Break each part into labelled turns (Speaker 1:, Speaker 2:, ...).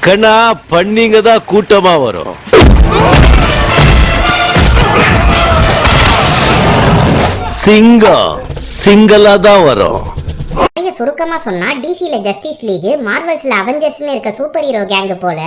Speaker 1: கண்ணா பண்ணிங்க தான் கூட்டமா வரும். சிங்கம் சிங்கலா தான் வரும்.
Speaker 2: சுருக்கமா சொன்னா டிசில ஜஸ்டிஸ் லீக், மார்வல்ஸ்ல அவெஞ்சர்ஸ்னு இருக்க சூப்பர் ஹீரோ கேங் போல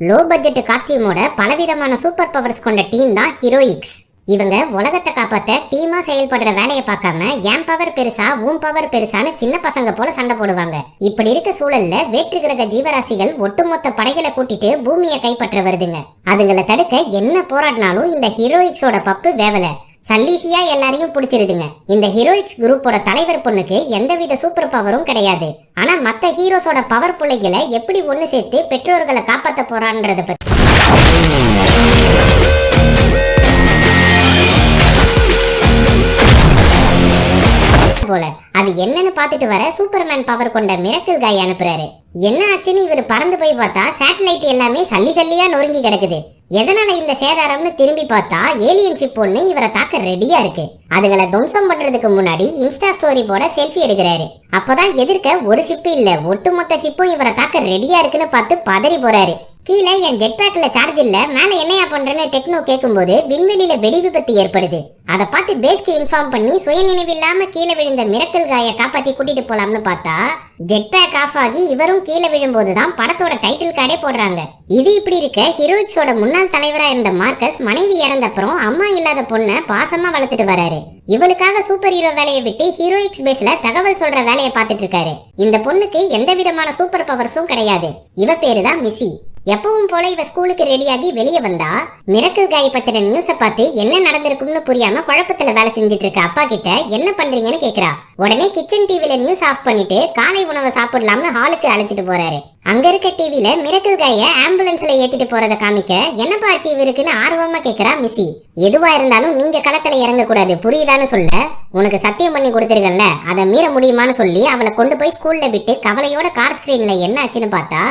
Speaker 2: லோ பட்ஜெட் காஸ்டியூமோட பலவிதமான சூப்பர் பவர்ஸ் கொண்ட டீம் தான் ஹீரோயிக்ஸ். இவங்க உலகத்தை காப்பாத்த டீமா செயல்படுற வேலையை பார்க்காம என் பவர் பெருசா உன் பவர் பெருசான்னு சின்ன பசங்க போல சண்டை போடுவாங்க. இப்படி இருக்க சூழல்ல வேற்று கிரக ஜீவராசிகள் ஒட்டுமொத்த படைகளை கூட்டிட்டு பூமியை கைப்பற்ற வருதுங்க. அதுங்களை தடுக்க என்ன போராடினாலும் இந்த ஹீரோயிக்ஸோட பப்பு வேவல சல்லீசியா எல்லாரையும் பிடிச்சிருதுங்க. இந்த ஹீரோயிக்ஸ் குரூப்போட தலைவர் பொண்ணுக்கு எந்தவித சூப்பர் பவரும் கிடையாது. ஆனா மத்த ஹீரோஸோட பவர் பிள்ளைகளை எப்படி ஒண்ணு சேர்த்து பெற்றோர்களை காப்பாத்த போறான்றத பத்தி போல அது என்னன்னு பாத்துட்டு வர சூப்பர்மேன் பவர் கொண்ட மிராக்கிள் காய் அனுப்புறாரு. என்ன ஆச்சுன்னு இவர் பறந்து போய் பார்த்தா சேட்டலைட் எல்லாமே சல்லி சல்லியா நொறுங்கி கிடக்குது. எதனால இந்த சேதாரம்னு திரும்பி பார்த்தா ஏலியன் ஷிப் ஒண்ணு இவரை தாக்க ரெடியா இருக்கு. அதுகளை துவம்சம் பண்றதுக்கு முன்னாடி இன்ஸ்டா ஸ்டோரி போட செல்ஃபி எடுக்கிறாரு. அப்பதான் எதிர்க்க ஒரு ஷிப் இல்ல ஒட்டுமொத்த ஷிப்பும் இவரை தாக்க ரெடியா இருக்குன்னு பார்த்து பதறி போறாரு. கீழே என் ஜெட் பேக்ல சார்ஜ் இல்ல, மேல என்னையா பண்றேன்னு டெக்னோ கேட்கும்போது விண்வெளியில வெடி விபத்து ஏற்படுது. அதை பார்த்து பேஸ்க்கு இன்ஃபார்ம் பண்ணி சுய நினைவில்லாம கீழே விழுந்த மிராக்கிள் காயை காப்பாத்தி கூட்டிட்டு போலாம்னு பார்த்தா ஜெட் பேக் ஆஃப் ஆகி இவரும் கீழே விழும்போதுதான் படத்தோட டைட்டில் கார்டே போடுறாங்க. இது இப்படி இருக்க ஹீரோயிக்ஸோட முன்னாள் தலைவரா இருந்த மார்க்கஸ் மனைவி இறந்தப்புறம் அம்மா இல்லாத பொண்ணை பாசமா வளர்த்துட்டு வராரு. இவளுக்காக சூப்பர் ஹீரோ வேலையை விட்டு ஹீரோயிக்ஸ் பேஸ்ல தகவல் சொல்ற வேலையை பார்த்துட்டு இருக்காரு. இந்த பொண்ணுக்கு எந்த விதமான சூப்பர் பவர்ஸும் கிடையாது. இவ பேரு தான் மிஸ்ஸி. எப்பவும் போல இவ ஸ்கூலுக்கு ரெடியாகி வெளியே வந்தா மிராக்கிள் காய் பத்தின நியூஸை பார்த்து என்ன நடந்திருக்கும்னு புரியாம குழப்பத்துல வேலை செஞ்சுட்டு இருக்க அப்பா கிட்ட என்ன பண்றீங்கன்னு கேக்குறா. உடனே கிச்சன் டிவில நியூஸ் ஆஃப் பண்ணிட்டு காலை உணவை சாப்பிடலாம்னு ஹாலுக்கு அழைச்சிட்டு போறாரு. அங்க இருக்க டிவில மிராக்கிள் காய ஆம்புலன்ஸ்ல ஏத்திட்டு போறத காமிக்க என்னப்பா ஆச்சு இவருக்குன்னு ஆர்வமா கேக்குறா மிஸ்ஸி. எதுவா இருந்தாலும் நீங்க களத்துல இறங்க கூடாது புரியுதான்னு சொல்ல, உனக்கு சத்தியம் பண்ணி கொடுத்துருக்கல அதை மீற முடியுமான்னு சொல்லி அவளை கொண்டு போய் ஸ்கூல்ல விட்டு கவலையோட கார் ஸ்கிரீன்ல என்ன ஆச்சுன்னு பார்த்தா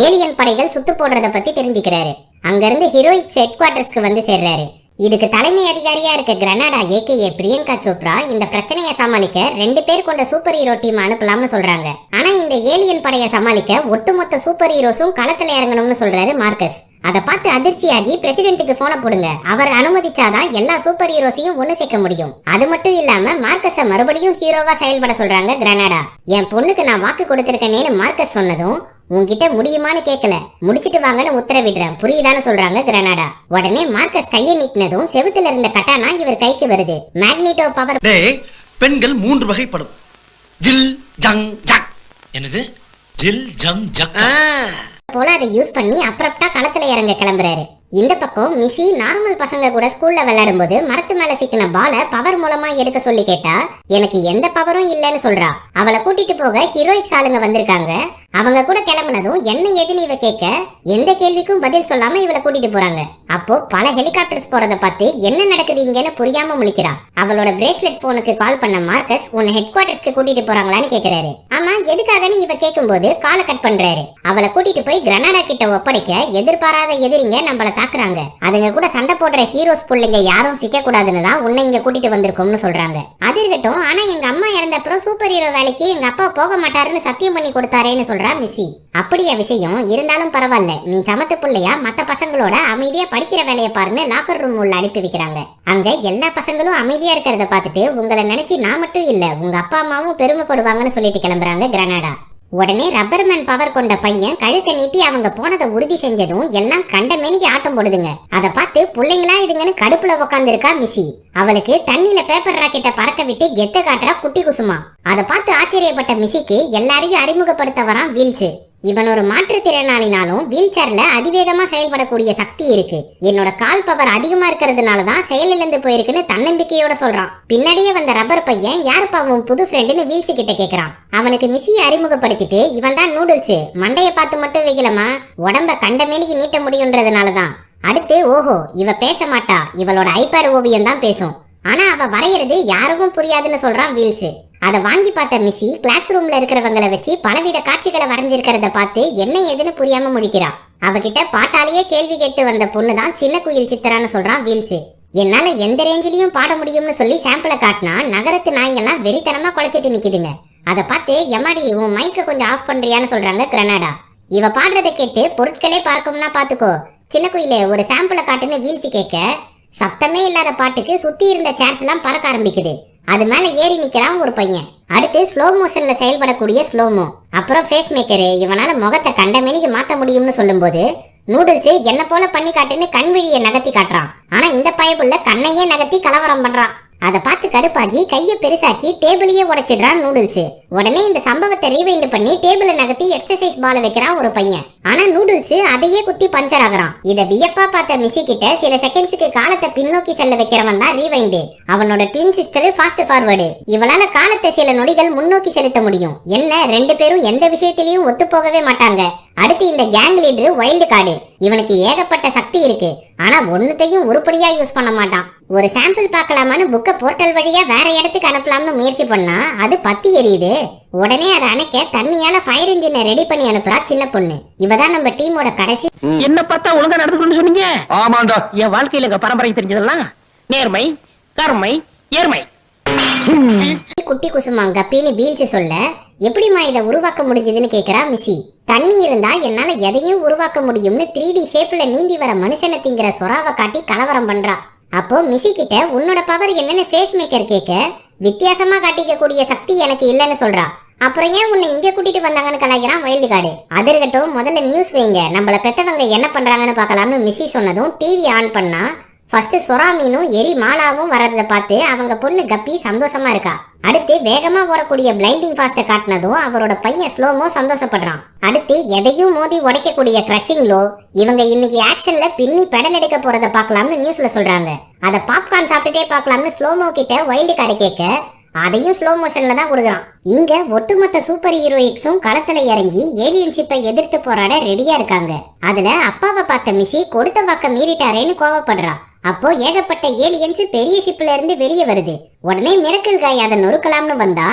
Speaker 2: ஏலியன் படைகள் சுத்து போடுறத பத்தி தெரிஞ்சுக்கிறாரு. அங்க இருந்து ஹீரோயிக்ஸ் ஹெட் குவார்டர்ஸ்க்கு வந்து சேர்றாரு. இதுக்கு தலைமை அதிகாரியா இருக்க கிரனாடா ஏகே பிரியங்கா சோப்ரா இந்த பிரச்சனையை சமாளிக்க 2 பேர் கொண்ட சூப்பர் ஹீரோ டீம் அனுப்பலாம்னு சொல்றாங்க. ஆனா இந்த ஏலியன் படையை சமாளிக்க ஒட்டுமொத்த சூப்பர் ஹீரோஸும் களத்துல இறங்கணும்னு சொல்றாரு மார்க்கஸ். அதை பார்த்து அதிர்ச்சியாகி பிரசிடென்ட்டுக்கு போன போடுங்க, அவர் அனுமதிச்சாதான் எல்லா சூப்பர் ஹீரோஸையும் ஒண்ணு சேர்க்க முடியும். அது மட்டும் இல்லாம மார்க்கஸ மறுபடியும் ஹீரோவா செயல்பட சொல்றாங்க கிரனாடா. என் பொண்ணுக்கு நான் வாக்கு கொடுத்திருக்கேன்னு மார்க்கஸ் சொன்னதும் உன்கிட்ட முடியுமான்னு கேட்கல, முடிச்சிட்டு வாங்கன்னு உத்தரவிடுறேன் புரியுதான்னு சொல்றாங்க கிரனாடா. உடனே மார்க்கஸ் கையை நீட்டினதும் செவுத்துல இருந்த கட்டானா இவர் கைக்கு வருது. Magneto power.
Speaker 3: பெண்கள் 3 வகைப்படும். ஜில் ஜங் ஜக்.
Speaker 4: என்னது ஜில் ஜங் ஜக்
Speaker 2: போல அதை யூஸ் பண்ணி அப்ரப்டா களத்துல இறங்க கிளம்புறாரு. இந்த பக்கம் மிஸ்ஸி நார்மல் பசங்க கூட ஸ்கூல்ல விளையாடும் போது மரத்து மேல சிக்கின பால பவர் மூலமா எடுக்க சொல்லி கேட்டா எனக்கு எந்த பவரும் இல்லன்னு சொல்றா. அவளை கூட்டிட்டு போக ஹீரோயிக்ஸ் ஆளுங்க வந்திருக்காங்க. அவங்க கூட கிளம்புனதும் என்ன ஏதுன்னு இவ கேட்க எந்த கேள்விக்கும் பதில் சொல்லாம இவளை கூட்டிட்டு போறாங்க. அப்போ பல ஹெலிகாப்டர்ஸ் போறத பார்த்து என்ன நடக்குது இங்கன்னு புரியாம முழிக்கிறா. அவளோட பிரேஸ்லெட் போனுக்கு கால் பண்ண மார்க்கஸ் உன்னை ஹெட் குவார்டர்ஸ்க்கு கூட்டிட்டு போறாங்களான்னு கேக்குறாரு. ஆமா எதுக்காகன்னு இவ கேட்கும்போது காலை கட் பண்றாரு. அவளை கூட்டிட்டு போய் கிரனாடா கிட்ட ஒப்படைக்க எதிர்பாராத எதிரிங்க நம்மள தாக்குறாங்க. அதுங்க கூட சண்டை போடுற ஹீரோஸ் பிள்ளைங்க யாரும் சிக்க கூடாதுன்னு தான் உன்னை இங்க கூட்டிட்டு வந்திருக்கோம்னு சொல்றாங்க. அது இருக்கட்டும், ஆனா எங்க அம்மா இறந்த அப்புறம் சூப்பர் ஹீரோ வேலைக்கு எங்க அப்பா போக மாட்டாருன்னு சத்தியம் பண்ணி கொடுத்தாரேன்னு சொல்றா மிஸ்ஸி. அப்படியே விஷயம் இருந்தாலும் பரவாயில்ல, நீ சமத்து பிள்ளையா மத்த பசங்களோட அமைதியா படிக்கிற வேலையை பாருன்னு லாக்கர் ரூம் உள்ள அனுப்பி வைக்கிறாங்க. அங்க எல்லா பசங்களும் அமைதியா இருக்கிறத பார்த்துட்டு உங்களை நினைச்சு நான் மட்டும் இல்ல உங்க அப்பா அம்மாவும் பெருமைப்படுவாங்கன்னு சொல்லிட்டு கிளம்புறாங்க கிரனாடா. உடனே ரப்பர்மேன் பவர் கொண்ட பையன் கழுத்தை நீட்டி அவங்க போனதை உறுதி செஞ்சதும் எல்லாம் கண்ட மேனிக்கு ஆட்டம் போடுதுங்க. அதை பார்த்து பிள்ளைங்களா இதுங்கன்னு கடுப்புல உட்கார்ந்து இருக்கா மிஸ்ஸி. அவளுக்கு தண்ணியில பேப்பர் ராக்கெட்டை பறக்க விட்டு கெத்த காட்டுறா குட்டி குசுமா. அதை பார்த்து ஆச்சரியப்பட்ட மிஸ்ஸிக்கு எல்லாரையும் அறிமுகப்படுத்த வரான் வீல்ஸ். இவன் ஒரு மாற்றுத்திறனாளினாலும் வீல் சேர்ல அதிவேகமா செயல்படக்கூடிய சக்தி இருக்கு. என்னோட கால் பவர் அதிகமா இருக்கிறதுனாலதான் செயலிழந்து போயிருக்குன்னு தன்னம்பிக்கையோட சொல்றான். பின்னாடியே வந்த ரப்பர் பையன் யாருப்பா உன் புது ஃப்ரெண்டுன்னு வீல்ஸ் கிட்ட கேக்குறான். அவனுக்கு மிஸ்ஸியை அறிமுகப்படுத்திட்டு இவன் தான் நூடுல்ஸ், மண்டைய பார்த்து மட்டும் வைக்கலமா உடம்ப கண்டமேனிக்கு நீட்ட முடியும்ன்றதுனாலதான். அடுத்து ஓஹோ இவ பேச மாட்டா, இவளோட ஐபேட் ஓவியம் தான் பேசும். ஆனா அவ வரையறது யாருக்கும் புரியாதுன்னு சொல்றான் வீல்ஸ். அதை வாங்கி பார்த்த மிஸ்ஸி கிளாஸ் ரூம்ல இருக்கிறவங்களை வச்சு பலவித காட்சிகளை வரைஞ்சிருக்கிறத பார்த்து என்ன ஏதுன்னு புரியாம முழிக்கிறா. அவகிட்ட பாட்டாலேயே கேள்வி கேட்டு வந்த பொண்ணு தான் சின்ன குயில் சித்திரான்னு சொல்றான் வீல்ஸ். என்னால எந்த ரேஞ்சிலையும் பாட முடியும்னு சொல்லி சாம்பிளை காட்டினா நகரத்து நாய்ங்கெல்லாம் வெறித்தனமா குலைச்சிட்டு நிக்குதுங்க. அதை பார்த்து எம்மாடி உன் மைக்க கொஞ்சம் ஆஃப் பண்றியான்னு சொல்றாங்க கிரனாடா. இவ பாடுறத கேட்டு பொருட்களே பார்க்கும்னா பாத்துக்கோ. சின்ன குயிலே ஒரு சாம்பிளை காட்டுன்னு வீழ்ச்சி கேட்க சத்தமே இல்லாத பாட்டுக்கு சுத்தி இருந்த சேர்ஸ் எல்லாம் பறக்க ஆரம்பிக்குது. அது மேல ஏறி நிக்கிறான் ஒரு பையன். அடுத்து ஸ்லோ மோஷன்ல செயல்படக்கூடிய ஸ்லோமோ. அப்புறம் ஃபேஸ் மேக்கரு இவனால முகத்தை கண்டமேனிக்கு மாத்த முடியும்னு சொல்லும்போது நூடுல்ஸ் என்ன போல பண்ணி காட்டுன்னு கண்விழியை நகர்த்தி காட்டுறான். ஆனா இந்த பயப்புள்ள கண்ணையே நகர்த்தி கலவரம் பண்றான். அதை பார்த்து கடுப்பாகி கையை பெருசாக்கி டேபிளையே உடைச்சிடுறான் நூடுல்ஸ். உடனே இந்த சம்பவத்தை ரீவைண்ட் பண்ணி டேபிளை நகர்த்தி எக்ஸசைஸ் பால வைக்கிறான் ஒரு பையன். ஆனா நூடுல்ஸ் அதையே குத்தி பஞ்சர் ஆகுறான். இத வியப்பா பார்த்த மிஸ்ஸி கிட்ட சில செகண்ட்ஸுக்கு காலத்தை பின்னோக்கி செல்ல வைக்கிறவன் தான் ரீவைண்ட். அவனோட ட்வின் சிஸ்டர் ஃபாஸ்ட் ஃபார்வர்டு. இவளால காலத்தை சில நொடிகள் முன்னோக்கி செலுத்த முடியும். என்ன ரெண்டு பேரும் எந்த விஷயத்திலையும் ஒத்து போகவே மாட்டாங்க. அடுத்து இந்த கேங் லீடர் வைல்டு கார்டு. இவனுக்கு ஏகப்பட்ட சக்தி இருக்கு. ஆனா ஒன்னுத்தையும் உருப்படியா யூஸ் பண்ண மாட்டான். ஒரு சாம்பிள் பார்க்கலாமான்னு புக்க போர்ட்டல் வழியா வேற இடத்துக்கு அனுப்பலாம்னு முயற்சி பண்ணா அது பத்தி எரியுது. உடனே அதை அணைக்க தண்ணியால ஃபயர் இன்ஜினை ரெடி பண்ணி அனுப்புறா சின்ன பொண்ணு. இவதான் நம்ம டீமோட கடைசி.
Speaker 5: என்ன பார்த்தா ஒழுங்கா நடந்துக்கணும்னு சொன்னீங்க?
Speaker 6: ஆமாண்டா.
Speaker 5: என் வாழ்க்கையில எங்க பரம்பரை தெரிஞ்சதெல்லாம் நேர்மை, கருமை, ஏர்மை.
Speaker 2: குட்டி குசுமாங்க பீனி பீல்ஸ் சொல்ல எப்படிமா இதை உருவாக்க முடிஞ்சதுன்னு கேக்குறா மிஸ்ஸி. தண்ணி இருந்தா என்னால எதையும் உருவாக்க முடியும்னு 3D ஷேப்ல நீந்தி வர மனுஷனை திங்கிற சொராவை காட்டி கலவரம் பண்றா. அப்போ மிஸ்ஸி கிட்ட உன்னோட பவர் என்னன்னு ஃபேஸ் மேக்கர் கேட்க வித்தியாசமா காட்டிக்க கூடிய சக்தி எனக்கு இல்லைன்னு சொல்றா. அப்புறம் ஏன் உன்னை இங்க கூட்டிட்டு வந்தாங்கன்னு கலாய்க்கிறான் வைல்டு கார்டு. அதற்கட்டும் முதல்ல நியூஸ் வைங்க, நம்மள பெத்தவங்க என்ன பண்றாங்கன்னு பார்க்கலாம்னு மிஸ்ஸி சொன்னதும் டிவி ஆன் பண்ணா ஃபர்ஸ்ட் சொரா மீனும் எரி மாலாவும் வர்றதை பார்த்து அவங்க பொண்ணு கப்பி சந்தோஷமா இருக்கா. அடுத்து வேகமா ஓடக்கூடிய பிளைண்டிங் ஃபாஸ்ட்டை காட்டினதும் அவரோட பையன் ஸ்லோமோ சந்தோஷப்படுறான். அடுத்து எதையும் மோதி உடைக்கக்கூடிய கிரஷிங் லோ. இவங்க இன்னைக்கு ஆக்ஷன்ல பின்னி பெடல் எடுக்க போறத பார்க்கலாம்னு நியூஸ்ல சொல்றாங்க. அதை பாப்கார்ன் சாப்பிட்டுட்டே பார்க்கலாம்னு ஸ்லோமோ கிட்ட வைல்டு கார்டு கேட்க அதையும் ஸ்லோ மோஷன்ல தான் கொடுக்குறான். இங்க ஒட்டுமொத்த சூப்பர் ஹீரோயிக்ஸும் களத்துல இறங்கி ஏலியன் ஷிப்பை எதிர்த்து போராட ரெடியா இருக்காங்க. அதுல அப்பாவை பார்த்த மிஸ்ஸி கொடுத்த வாக்க மீறிட்டாரேன்னு கோவப்படுறா. அப்போ ஏகப்பட்ட ஏலியன்ஸ் பெரிய ஷிப்ல இருந்து வெளியே வருது. உடனே மிரக்கிள் காய் அதை நொறுக்கலாம்னு வந்தா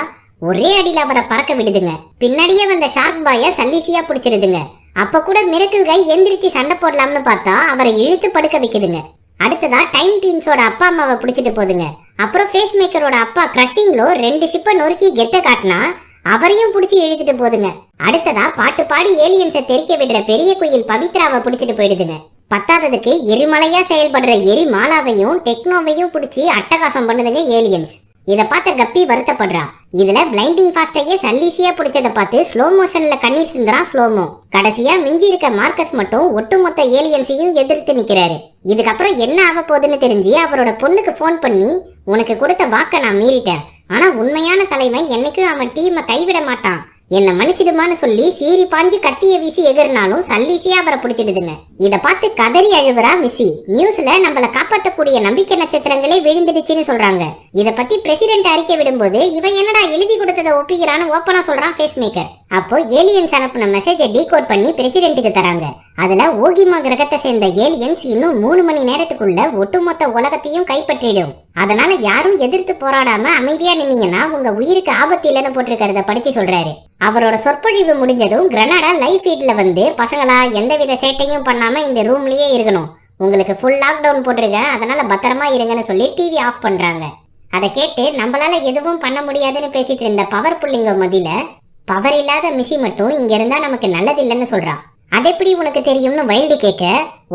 Speaker 2: ஒரே அடியில அவரை பறக்க விடுதுங்க. பின்னாடியே வந்த ஷார்க் பாய சல்லிசியா பிடிச்சிருதுங்க. அப்ப கூட மிரக்கிள் காய் எந்திரிச்சு சண்டை போடலாம்னு பார்த்தா அவரை இழுத்து படுக்க வைக்குதுங்க. அடுத்ததா டைம் டீன்ஸோட அப்பா அம்மாவை பிடிச்சிட்டு போதுங்க. அப்புறம் ஃபேஸ் மேக்கரோட அப்பா கிரஷிங்லோ 2 ஷிப்பை நொறுக்கி கெத்த காட்டினா அவரையும் பிடிச்சி இழுத்துட்டு போதுங்க. அடுத்ததா பாட்டு பாடி ஏலியன்ஸை தெரிக்க விடுற பெரிய குயில் பவித்ராவை பிடிச்சிட்டு போயிடுதுங்க. பத்தாததுக்கு எரிமலையா செயல்படுற எரி மாலாவையும் டெக்னோவையும் பிடிச்சி அட்டகாசம் பண்ணுதுங்க ஏலியன்ஸ். இதை பார்த்த கப்பி வருத்தப்படுறா. இதுல பிளைண்டிங் ஃபாஸ்டையே சல்லீசியா பிடிச்சதை பார்த்து ஸ்லோ மோஷன்ல கண்ணீர் சிந்துறான் ஸ்லோமோ. கடைசியா மிஞ்சி இருக்க மார்க்கஸ் மட்டும் ஒட்டுமொத்த ஏலியன்ஸையும் எதிர்த்து நிக்கிறாரு. இதுக்கப்புறம் என்ன ஆக போகுதுன்னு தெரிஞ்சு அவரோட பொண்ணுக்கு போன் பண்ணி உனக்கு கொடுத்த வாக்க நான் மீறிட்டேன். ஆனா உண்மையான தலைமை என்னைக்கும் அவன் டீமை கைவிட மாட்டான், என்ன மன்னிச்சிடுமான்னு சொல்லி சீறி பாஞ்சு கத்திய வீசி எதிர்னாலும் சல்லீசியா அவரை பிடிச்சிடுதுங்க. இத பார்த்து கதறி அழுவுறா மிஸ்ஸி. நியூஸ்ல நம்மள காப்பாற்றக்கூடிய நம்பிக்கை நட்சத்திரங்களே விழுந்துடுச்சுன்னு சொல்றாங்க. இத பத்தி பிரசிடென்ட் அறிக்கை விடும்போது இவன் என்னடா எழுதி கொடுத்ததை ஒப்பிக்கிறான்னு ஓப்பனா சொல்றான் ஃபேஸ் மேக்கர். அப்போ ஏலியன்ஸ் அனுப்பின மெசேஜை டீகோட் பண்ணி பிரசிடென்ட்டுக்கு தராங்க. அதுல ஓகிமா கிரகத்தை சேர்ந்த ஏலியன்ஸ் இன்னும் 3 மணி நேரத்துக்குள்ள ஒட்டுமொத்த உலகத்தையும் கைப்பற்றிடும். அதனால யாரும் எதிர்த்து போராடாம அமைதியா நின்னீங்கன்னா உங்க உயிருக்கு ஆபத்து இல்லைன்னு போட்டிருக்கிறத படிச்சு சொல்றாரு. அவரோட சொற்பொழிவு முடிஞ்சதும் கிரனாடா லைவ் ஃபீட்ல வந்து பசங்களா எந்தவித சேட்டையும் பண்ணாம இந்த ரூம்லயே இருக்கணும், உங்களுக்கு ஃபுல் லாக்டவுன் போட்டிருக்க, அதனால பத்திரமா இருங்கன்னு சொல்லி டிவி ஆஃப் பண்றாங்க. அதை கேட்டு நம்மளால எதுவும் பண்ண முடியாதுன்னு பேசிட்டு இருந்த பவர் புள்ளிங்க மதியில பவர் இல்லாத மிஸ்ஸி மட்டும் இங்க இருந்தா நமக்கு நல்லது இல்லைன்னு சொல்றா. அது எப்படி உனக்கு தெரியும்னு வைல்டு கேட்க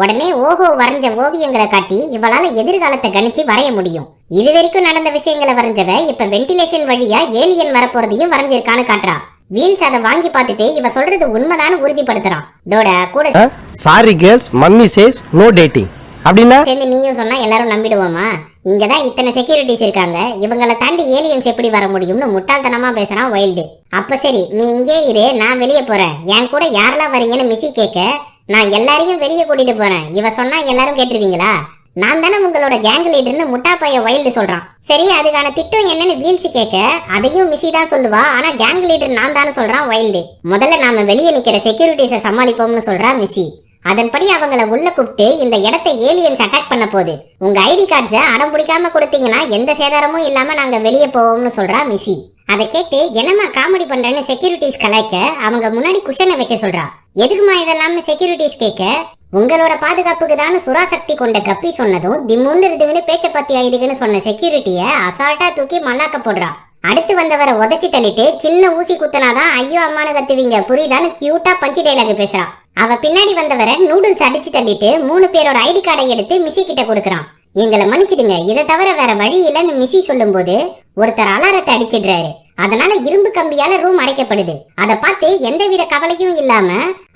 Speaker 2: உடனே ஓஹோ வரைஞ்ச ஓவியங்களை காட்டி இவளால எதிர்காலத்தை கணிச்சு வரைய முடியும். இது வரைக்கும் நடந்த விஷயங்களை வரைஞ்சவ இப்ப வென்டிலேஷன் வழியா ஏலியன் வரப்போறதையும் வரைஞ்சிருக்கான்னு காட்டுறா. வீல்ஸ் அதை வாங்கி பார்த்துட்டு இவ சொல்றது உண்மைதான்னு உறுதிப்படுத்துறான். தோட கூட
Speaker 7: sorry girls mummy says no dating அப்படின்னா
Speaker 2: சேர்ந்து நீயும் சொன்னா எல்லாரும் நம்பிடுவோமா? இங்கதான் இத்தனை செக்யூரிட்டிஸ் இருக்காங்க, இவங்களை தாண்டி ஏலியன்ஸ் எப்படி வர முடியும்னு முட்டாள்தனமா பேசுறான் வைல்டு. அப்ப சரி நீ இங்கே இரு, நான் வெளியே போறேன், என் கூட யாரெல்லாம் வரீங்கன்னு மிஸ்ஸி கேட்க நான் எல்லாரையும் வெளியே கூட்டிட்டு போறேன், இவ சொன்னா எல்லாரும் கேட்டுருவீங்களா, நான் தானே உங்களோட கேங் லீடர்னு முட்டா பைய வைல்டு சொல்றான். சரி அதுக்கான திட்டம் என்னன்னு வீல்ஸ் கேட்க அதையும் மிஸ்ஸி தான் சொல்லுவா, ஆனா கேங் லீடர் நான் தானே சொல்றான் வைல்டு. முதல்ல நாம வெளியே நிக்கிற செக்யூரிட்டிஸை சமாளிப்போம்னு சொல்றா மிஸ்ஸி. அதன்படி அவங்கள உள்ள கூப்பிட்டு இந்த இடத்தை ஏலியன்ஸ் அட்டாக் பண்ண போகுது, உங்க ஐடி கார்ட்ஸை அடம் பிடிக்காம கொடுத்தீங்கன்னா எந்த சேதாரமும் இல்லாம நாங்க வெளியே போவோம்னு சொல்றா மிஸ்ஸி. அதை கேட்டு என்னமா காமெடி பண்றேன்னு செக்யூரிட்டிஸ் கலாய்க்க அவங்க முன்னாடி குஷனை வைக்க சொல்றா. எதுக்குமா இதெல்லாம்னு செக்யூரிட்டிஸ் கேட்க உங்களோட பாதுகாப்புக்கு தான் சுறாசக்தி கொண்ட கப்பி சொன்னதும் திம்முன்னு இருக்குன்னு பேச்ச பத்தி ஆயிடுக்குன்னு சொன்ன செக்யூரிட்டிய அசால்ட்டா தூக்கி மல்லாக்க போடுறா. அடுத்து வந்தவரை உதைச்சி தள்ளிட்டு சின்ன ஊசி குத்துனாதான் ஐயோ அம்மானு கத்துவீங்க புரியுதான்னு கியூட்டா பஞ்சு டைலாக் பேசுறான். அவ பின்னாடி வந்தவரை நூடுல்ஸ் அடிச்சு தள்ளிட்டு 3 பேரோட ஐடி கார்டை எடுத்து மிஸ்ஸி கிட்ட கொடுக்கறான். எங்களை மன்னிச்சிடுங்க, இதை தவிர வேற வழி இல்லைன்னு மிஸ்ஸி சொல்லும் போது ஒருத்தர் அலாரத்தை அடிச்சிடுறாரு. அதனால இரும்பு கம்பியால ரூம் அடைக்கப்படுது. அதை பார்த்து எந்தவித கவலையும் இல்லாம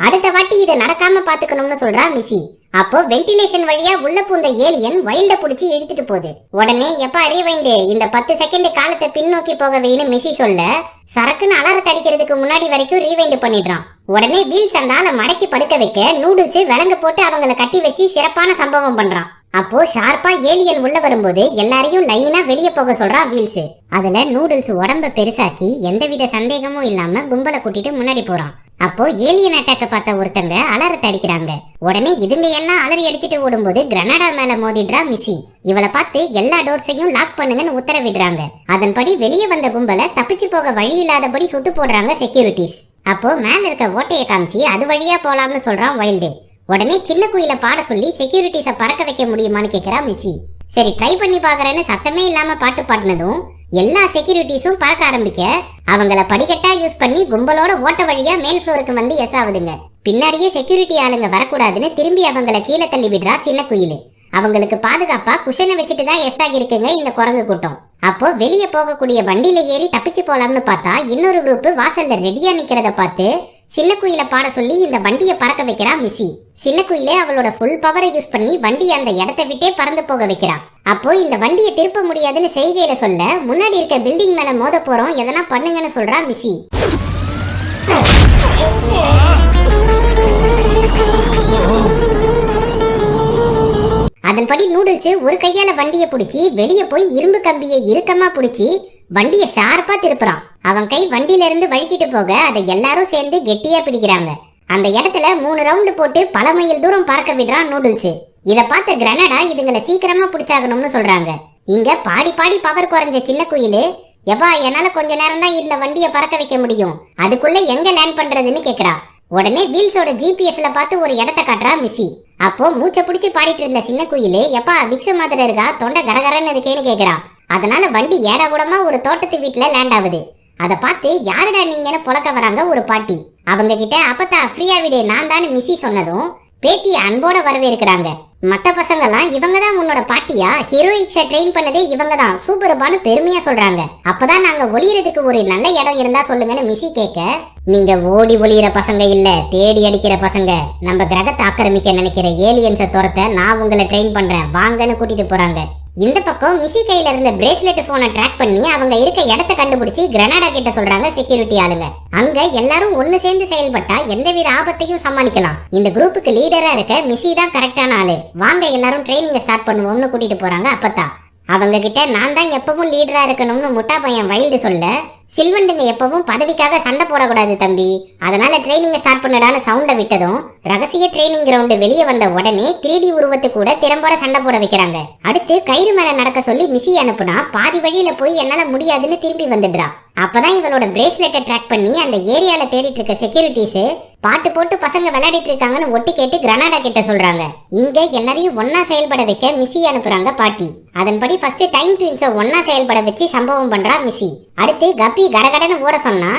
Speaker 2: அடுத்த வாட்டி இதை நடக்காம பாத்துக்கணும்னு சொல்றா மிஸ்ஸி. அப்போ வென்டிலேஷன் வழியா உள்ள பூந்த ஏலியன் வைல்ட புடிச்சு இழுத்துட்டு போகுது. உடனே எப்ப ரீவைண்ட் இந்த 10 செகண்ட் காலத்தை பின்னோக்கி போக வைன்னு மிஸ்ஸி சொல்ல சரக்குன்னு அலாரத்தை அடிக்கிறதுக்கு முன்னாடி வரைக்கும் ரீவைண்ட் பண்ணிடுறான். உடனே வீல்ஸ் அந்த ஆளை மடக்கி படுக்க வைக்க நூடுல்ஸ் விலங்கு போட்டு அவங்கள கட்டி வச்சு சிறப்பான சம்பவம் பண்றான். அப்போ ஷார்ப்பா ஏலியன் உள்ள வரும்போது எல்லாரையும் லைனா வெளியே போக சொல்றான் வீல்ஸ். அதுல நூடுல்ஸ் உடம்ப பெருசாக்கி எந்தவித சந்தேகமும் இல்லாம கும்பலை கூட்டிட்டு முன்னாடி போறான். அப்போ ஏலியன் அட்டாக்க பார்த்த ஒருத்தங்க அலாரத்தை அடிக்கிறாங்க. உடனே இதுங்க எல்லாம் அலறி அடிச்சுட்டு ஓடும்போது கிரனடா மேல மோதிடுறா மிஸ்ஸி. இவளை பார்த்து எல்லா டோர்ஸையும் லாக் பண்ணுங்கன்னு உத்தரவிடுறாங்க. அதன்படி வெளியே வந்த கும்பலை தப்பிச்சு போக வழி இல்லாதபடி சுத்து போடுறாங்க செக்யூரிட்டிஸ். அப்போ மேல இருக்க ஓட்டையை காமிச்சு அது வழியா போலாம்னு சொல்றான் வைல்டு. உடனே சின்ன குயில பாட சொல்லி செக்யூரிட்டிஸை பறக்க வைக்க முடியுமான்னு கேட்கிறா மிஸ்ஸி. சரி ட்ரை பண்ணி பாக்குறேன்னு சத்தமே இல்லாம பாட்டு பாடினதும் எல்லா செக்யூரிட்டிஸும் பறக்க ஆரம்பிக்க அவங்கள படிக்கட்டா யூஸ் பண்ணி கும்பலோட ஓட்ட வழியா மேல் ஃப்ளோருக்கு வந்து எஸ் ஆகுதுங்க. பின்னாடியே செக்யூரிட்டி ஆளுங்க வரக்கூடாதுன்னு திரும்பி அவங்கள கீழே தள்ளி விடுறா சின்ன குயில். அவங்களுக்கு பாதுகாப்பா குஷனை வச்சுட்டு தான் எஸ் ஆகிருக்குங்க இந்த குரங்கு கூட்டம். அப்போ வெளியே போகக்கூடிய வண்டியில ஏறி தப்பிச்சு போலாம்னு பார்த்தா இன்னொரு குரூப் வாசல்ல ரெடியா நிக்கிறத பார்த்து சின்ன குயில பாட சொல்லி இந்த வண்டியை பறக்க வைக்கிறா மிஸ்ஸி. சின்ன குயிலே அவளோட ஃபுல் பவரை யூஸ் பண்ணி வண்டியை அந்த இடத்தை விட்டே பறந்து போக வைக்கிறா. அப்போ இந்த வண்டியை திருப்ப முடியாதுன்னு செய்கையில சொல்ல முன்னாடி இருக்க பில்டிங் மேல மோத போறோம் எதனா பண்ணுங்கன்னு சொல்றா மிஸ்ஸி. அதன்படி நூடுல்ஸ் ஒரு கையால வண்டியை பிடிச்சி வெளியே போய் இரும்பு கம்பியை இறுக்கமா பிடிச்சி வண்டியை ஷார்ப்பா திருப்புறான். அவன் கை வண்டியில இருந்து வழுக்கிட்டு போக அதை எல்லாரும் சேர்ந்து கெட்டியா பிடிக்கிறாங்க. அந்த இடத்துல 3 ரவுண்டு போட்டு பல மைல் தூரம் பறக்க விடுறான் நூடுல்ஸ். இதை பார்த்த கிரனடா இதுங்களை சீக்கிரமா பிடிச்சாகணும்னு சொல்றாங்க. இங்க பாடி பாடி பவர் குறைஞ்ச சின்ன குயிலு எவா என்னால கொஞ்ச நேரம் தான் இந்த வண்டியை பறக்க வைக்க முடியும், அதுக்குள்ள எங்க லேண்ட் பண்றதுன்னு கேக்குறா. உடனே வீல்ஸோட ஜிபிஎஸ்ல பார்த்து ஒரு இடத்த காட்டுறா மிஸ்ஸி. அப்போ மூச்சை பிடிச்சி பாடிட்டு இருந்த சின்ன குயிலு எப்பா விக்ஸ் மாதிரி இருக்கா தொண்டை கரகரன்னு இருக்கேன்னு கேக்குறா. அதனால வண்டி ஏடா கூடமா ஒரு தோட்டத்து வீட்டுல லேண்ட் ஆகுது. அதை பார்த்து யாருடா நீங்கன்னு புழக்க வராங்க ஒரு பாட்டி. அவங்க கிட்ட அப்பத்தா ஃப்ரீயா விடு நான் தான் மிஸ்ஸி சொன்னதும் பேத்தி அன்போட வரவேற்கிறாங்க. மத்த பசங்கெல்லாம் இவங்க தான் உன்னோட பாட்டியா, ஹீரோயிக்ஸை ட்ரெயின் பண்ணதே இவங்க தான் சூப்பர்பான்னு பெருமையா சொல்றாங்க. அப்பதான் நாங்க ஒளியறதுக்கு ஒரு நல்ல இடம் இருந்தா சொல்லுங்கன்னு மிஸ்ஸி கேட்க, நீங்க ஓடி ஒளியிற பசங்க இல்ல தேடி அடிக்கிற பசங்க, நம்ம கிரகத்தை ஆக்கிரமிக்க நினைக்கிற ஏலியன்ஸை துரத்த நான் உங்களை ட்ரெயின் பண்றேன் வாங்கன்னு கூட்டிட்டு போறாங்க. இந்த பக்கம் மிஸ்ஸி கையில இருந்த பிரேஸ்லெட் போனை ட்ராக் பண்ணி அவங்க இருக்க இடத்தை கண்டுபிடிச்சு கிரனடா கிட்ட சொல்றாங்க செக்யூரிட்டி ஆளுங்க. அங்க எல்லாரும் ஒண்ணு சேர்ந்து செயல்பட்டா எந்தவித ஆபத்தையும் சமாளிக்கலாம். இந்த குரூப்புக்கு லீடரா இருக்க மிஸ்ஸி தான் கரெக்டான ஆளு, வாங்க எல்லாரும் ட்ரைனிங்க ஸ்டார்ட் பண்ணுவோம்னு கூட்டிட்டு போறாங்க. அப்பத்தா அவங்க கிட்ட நான் தான் எப்பவும் லீடரா இருக்கணும்னு முட்டா பையன் வைல்டு சொல்ல, சில்வண்டுங்க எப்பவும் பதவிக்காக சண்டை போடக்கூடாது தம்பி, அதனால ட்ரைனிங் ஸ்டார்ட் பண்ணடான்னு சவுண்ட விட்டதும் ரகசிய ட்ரைனிங் கிரவுண்ட் வெளியே வந்த உடனே 3D உருவத்து கூட திறம்போட சண்டை போட வைக்கிறாங்க. அடுத்து கயிறு மேல நடக்க சொல்லி மிஸ்ஸி அனுப்புனா பாதி வழியில போய் என்னால முடியாதுன்னு திரும்பி வந்துடுறா. அப்பதான் இவளோட பிரேஸ்லெட்டை ட்ராக் பண்ணி அந்த ஏரியால தேடிட்டு இருக்க செக்யூரிட்டிஸ் பாட்டு போட்டு பசங்க விளையாடிட்டு இருக்காங்கன்னு ஒட்டி கேட்டு கிரனடா கிட்ட சொல்றாங்க. இங்க எல்லாரையும் ஒன்னா செயல்பட வைக்க மிஸ்ஸி அனுப்புறாங்க பாட்டி. அதன்படி ஃபர்ஸ்ட் டைம் ட்வின்ஸை ஒன்னா செயல்பட வச்சு சம்பவம் பண்றா மிஸ்ஸி. அடுத்து கப்பி கடகடன்னு ஓட சொன்னா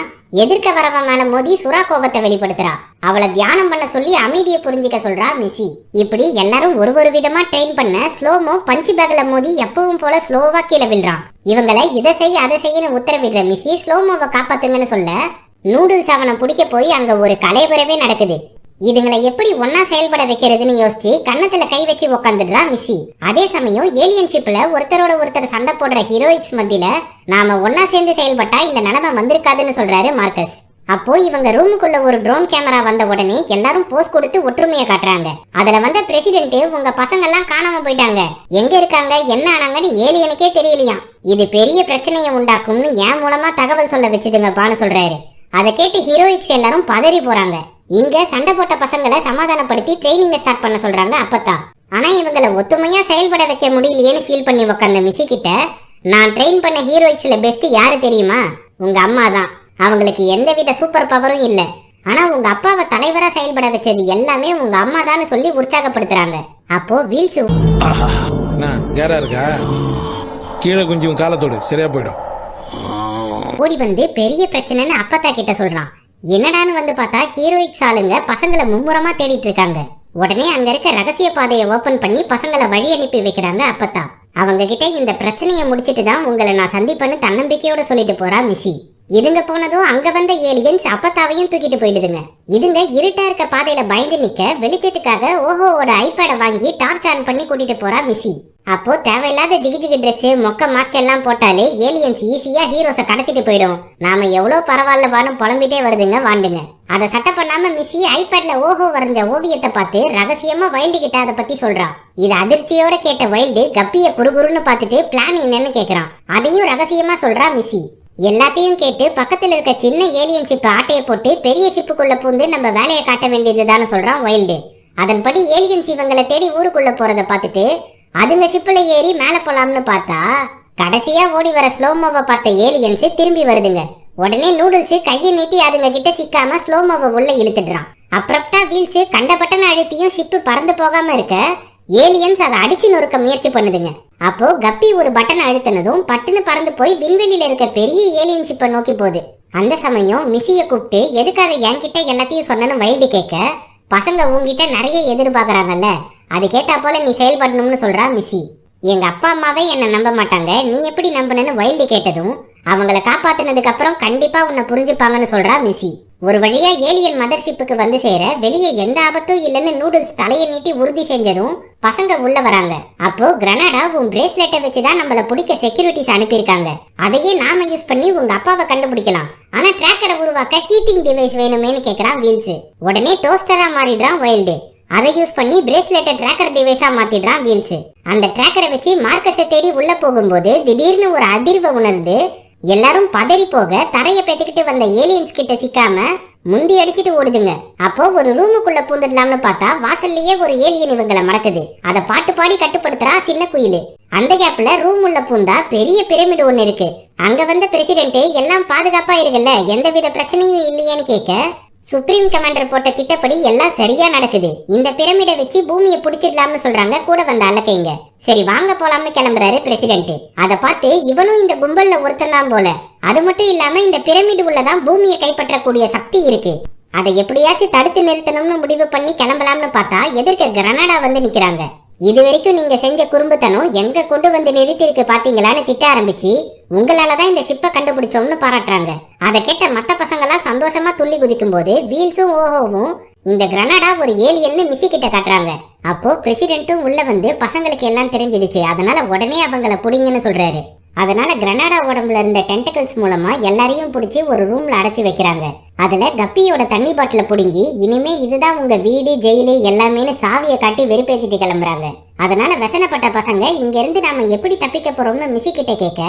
Speaker 2: எதிர்க்க வரவன் மேல மோதி சுறா கோபத்தை வெளிப்படுத்துறா. அவளை தியானம் பண்ண சொல்லி அமைதியை புரிஞ்சிக்க சொல்றா மிஸ்ஸி. இப்படி எல்லாரும் ஒரு விதமா ட்ரெயின் பண்ண ஸ்லோமோ பஞ்சு பேக்ல மோதி எப்பவும் போல ஸ்லோவா கீழே விழுறான். இவங்களை இதை செய்ய அதை செய்யன்னு உத்தரவிடுற மிஸ்ஸி ஸ்லோமோவை காப்பாத்துங்கன்னு சொல்ல நூடுல்ஸ் அவனை பிடிக்க போய் அங்க ஒரு கலைபுரவே நடக்குது. இதுங்களை எப்படி ஒன்னா செயல்பட வைக்கிறதுன்னு யோசிச்சு கன்னத்துல கை வச்சு உக்காந்துடுறா மிஸ்ஸி. அதே சமயம் ஏலியன் ஷிப்ல ஒருத்தரோட ஒருத்தர் சண்டை போடுற ஹீரோயிக்ஸ் மத்தியில நாம ஒன்னா சேர்ந்து செயல்பட்டா இந்த நிலைமை வந்திருக்காதுன்னு சொல்றாரு மார்க்கஸ். அப்போ இவங்க ரூமுக்குள்ள ஒரு ட்ரோன் கேமரா வந்த உடனே எல்லாரும் போஸ் கொடுத்து ஒற்றுமையை காட்டுறாங்க. அதுல வந்த பிரசிடென்ட் உங்க பசங்க எல்லாம் காணாம போயிட்டாங்க, எங்க இருக்காங்க என்ன ஆனாங்கன்னு ஏலியனுக்கே தெரியலையாம், இது பெரிய பிரச்சனையை உண்டாக்கும்னு என் மூலமா தகவல் சொல்ல வச்சுதுங்கப்பான்னு சொல்றாரு. அதை கேட்டு ஹீரோயிக்ஸ் எல்லாரும் பதறி போறாங்க. இங்க சண்டை போட்ட பசங்களை சமாதானப்படுத்தி ட்ரைனிங்க ஸ்டார்ட் பண்ண சொல்றாங்க அப்பத்தா. ஆனா இவங்களை ஒத்துமையா செயல்பட வைக்க முடியலையேன்னு ஃபீல் பண்ணி உட்காந்த மிஸ்ஸி கிட்ட, நான் ட்ரெயின் பண்ண ஹீரோயிக்ஸ்ல பெஸ்ட் யாரு தெரியுமா, உங்க அம்மா தான். அவங்களுக்கு எந்தவித சூப்பர் பவரும் இல்ல, ஆனா உங்க அப்பாவை தலைவரா செயல்பட வச்சது எல்லாமே உங்க அம்மா தான் சொல்லி உற்சாகப்படுத்துறாங்க. அப்போ வீல்ஸ்
Speaker 6: யாரா இருக்கா கீழே கொஞ்சம் காலத்தோடு சரியா போயிடும்.
Speaker 2: ஓடி வந்து பெரிய பிரச்சனைன்னு அப்பத்தா கிட்ட சொல்றான். என்னடான்னு வந்து பார்த்தா ஹீரோயிக்ஸ் ஆளுங்க பசங்களை மும்முரமா தேடிட்டு இருக்காங்க. உடனே அங்க இருக்க ரகசிய பாதையை ஓபன் பண்ணி பசங்களை வழி அனுப்பி வைக்கிறாங்க அப்பத்தா. அவங்க கிட்ட இந்த பிரச்சனையை முடிச்சிட்டு தான் உங்களை நான் சந்திப்பேன்னு தன்னம்பிக்கையோட சொல்லிட்டு போறா மிஸ்ஸி. இதுங்க போனதும் அங்க வந்த ஏலியன்ஸ் அப்பத்தாவையும் தூக்கிட்டு போயிடுதுங்க. இதுங்க இருட்டா இருக்க பாதையில பயந்து நிக்க வெளிச்சத்துக்காக ஓஹோவோட ஐபேட வாங்கி டார்ச் ஆன் பண்ணி கூட்டிட்டு போறா மிஸ்ஸி. அப்போ தேவையில்லாத ஜிகிஜிகி ட்ரெஸ் மொக்க மாஸ்க் எல்லாம் போட்டாலே ஏலியன்ஸ் ஈஸியா ஹீரோஸை கடத்திட்டு போயிடும். நாம எவ்வளவு பரவாயில்ல வானம் புலம்பிட்டே வருதுங்க வாண்டுங்க. அதை சட்டை பண்ணாம மிஸ்ஸி ஐபேட்ல ஓஹோ வரைஞ்ச ஓவியத்தை பார்த்து ரகசியமா வைல்டு கிட்ட அதை பத்தி சொல்றா. இது அதிர்ச்சியோட கேட்ட வைல்டு கப்பிய குறுகுறுன்னு பார்த்துட்டு பிளான் என்னன்னு கேக்குறான். அதையும் ரகசியமா சொல்றா மிஸ்ஸி. எல்லாத்தையும் கேட்டு பக்கத்துல இருக்க சின்ன ஏலியன் ஷிப் ஆட்டையை போட்டு பெரிய ஷிப்புக்குள்ள பூந்து நம்ம வேலையை காட்ட வேண்டியதுதான்னு சொல்றான் வைல்டு. அதன்படி ஏலியன்ஸ் இவங்களை தேடி ஊருக்குள்ள போறதை பார்த்துட்டு அதுங்க ஷிப்ல ஏறி மேல போலாம்னு பார்த்தா கடைசியா ஓடி வர ஸ்லோமோவை பார்த்த ஏலியன்ஸ் திரும்பி வருதுங்க. உடனே நூடுல்ஸ் கையை நீட்டி அதுங்க கிட்ட சிக்காம ஸ்லோமோவை உள்ள இழுத்துடுறான். அப்ரப்டா வீல்ஸ் கண்ட பட்டன அழுத்தியும் ஷிப்பு பறந்து போகாம இருக்க ஏலியன்ஸ் அதை அடிச்சு நொறுக்க முயற்சி பண்ணுதுங்க. அப்போ கப்பி ஒரு பட்டன் அழுத்தினதும் பட்டுன்னு பறந்து போய் விண்வெளியில இருக்க பெரிய ஏலியன் ஷிப்பை நோக்கி போகுது. அந்த சமயம் மிஸ்ஸியை கூப்பிட்டு எதுக்காக என்கிட்ட எல்லாத்தையும் சொன்னன்னு வைல்டு கேட்க பசங்க உங்ககிட்ட நிறைய எதிர்பார்க்கறாங்கல்ல, அதுக்கேத்தா போல நீ செயல்படணும்னு சொல்றா மிஸ்ஸி. எங்க அப்பா அம்மாவே என்ன நம்ப மாட்டாங்க, நீ எப்படி நம்பணுன்னு வைல்டு கேட்டதும் அவங்கள காப்பாத்தினதுக்கு அப்புறம் கண்டிப்பா உன்னை புரிஞ்சுப்பாங்கன்னு சொல்றா மிஸ்ஸி. ஒரு வழியா ஏலியன் மதர்ஷிப்புக்கு வந்து சேர வெளியே எந்த ஆபத்தும் இல்லைன்னு நூடுல்ஸ் தலையை நீட்டி உறுதி செஞ்சதும் பசங்க உள்ள வராங்க. அப்போ கிரனாடா உன் பிரேஸ்லெட்டை வச்சுதான் நம்மள பிடிக்க செக்யூரிட்டிஸ் அனுப்பியிருக்காங்க, அதையே நாம யூஸ் பண்ணி உங்க அப்பாவை கண்டுபிடிக்கலாம். ஆனா டிராக்கரை உருவாக்க ஹீட்டிங் டிவைஸ் வேணுமேனு கேக்குறான் வீல்ஸ். உடனே டோஸ்டரா மாறிடுறான் வைல்டு. அதை யூஸ் பண்ணி பிரேஸ்லெட்டை டிராக்கர் டிவைஸா மாத்திடுறான் வீல்ஸ். அந்த டிராக்கரை வச்சு மார்க்கஸை தேடி உள்ள போகும்போது திடீர்னு ஒரு அதிர்வை உணர்ந்து எல்லாரும் பதறி போக தரையை பெத்துக்கிட்டு வந்த ஏலியன்ஸ் கிட்ட சிக்காம முந்தி அடிச்சுட்டு ஓடுதுங்க. அப்போ ஒரு ரூமுக்குள்ள பூந்துடலாம்னு பார்த்தா வாசல்லையே ஒரு ஏலியன் இவங்களை மடக்குது. அதை பாட்டு பாடி கட்டுப்படுத்துறா சின்ன குயிலு. அந்த கேப்ல ரூம் உள்ள பூந்தா பெரிய பிரமிடு ஒண்ணு இருக்கு. அங்க வந்த பிரசிடென்ட் எல்லாம் பாதுகாப்பா இருக்குல்ல, எந்தவித பிரச்சனையும் இல்லையேன்னு கேட்க சுப்ரீம் கமாண்டர் போட்ட திட்டப்படி எல்லாம் சரியா நடக்குது, இந்த பிரமிடை வச்சு பூமியை பிடிச்சிடலாம்னு சொல்றாங்க கூட வந்த அலக்கைங்க. சரி வாங்க போலாம்னு கிளம்புறாரு பிரசிடென்ட். அதை பார்த்து இவனும் இந்த கும்பல்ல ஒருத்தன் தான் போல. அது மட்டும் இல்லாம இந்த பிரமிடு உள்ளதான் பூமியை கைப்பற்றக்கூடிய சக்தி இருக்கு, அதை எப்படியாச்சும் தடுத்து நிறுத்தணும்னு முடிவு பண்ணி கிளம்பலாம்னு பார்த்தா எதிர்க்க கிரனாடா வந்து நிக்கிறாங்க. இது வரைக்கும் நீங்க செஞ்ச குறும்புத்தனம் எங்க கொண்டு வந்து நிறுத்திருக்கு பாத்தீங்களான்னு திட்ட ஆரம்பிச்சு உங்களாலதான் இந்த ஷிப்பை கண்டுபிடிச்சோம்னு பாராட்டுறாங்க. அதை கேட்ட மத்த பசங்களாம் சந்தோஷமா துள்ளி குதிக்கும் போது வீல்ஸும் ஓஹோவும் இந்த கிரனாடா ஒரு ஏலியன்னு மிஸ்ஸி கிட்ட காட்டுறாங்க. அப்போ பிரசிடென்ட்டும் உள்ள வந்து பசங்களுக்கு எல்லாம் தெரிஞ்சிடுச்சு, அதனால உடனே அவங்கள புடிங்கன்னு சொல்றாரு. அதனால கிரனாடா உடம்புல இருந்த டென்டக்கிள்ஸ் மூலமா எல்லாரையும் பிடிச்சி ஒரு ரூம்ல அடைச்சு வைக்கிறாங்க. அதுல கப்பியோட தண்ணி பாட்டில புடுங்கி இனிமே இதுதான் உங்க வீடு ஜெயிலு எல்லாமேனு சாவியை காட்டி வெறுப்பேத்திட்டு கிளம்புறாங்க. அதனால வசனப்பட்ட பசங்க இங்க இருந்து நாம எப்படி தப்பிக்க போறோம்னு மிஸ்ஸி கிட்ட கேட்க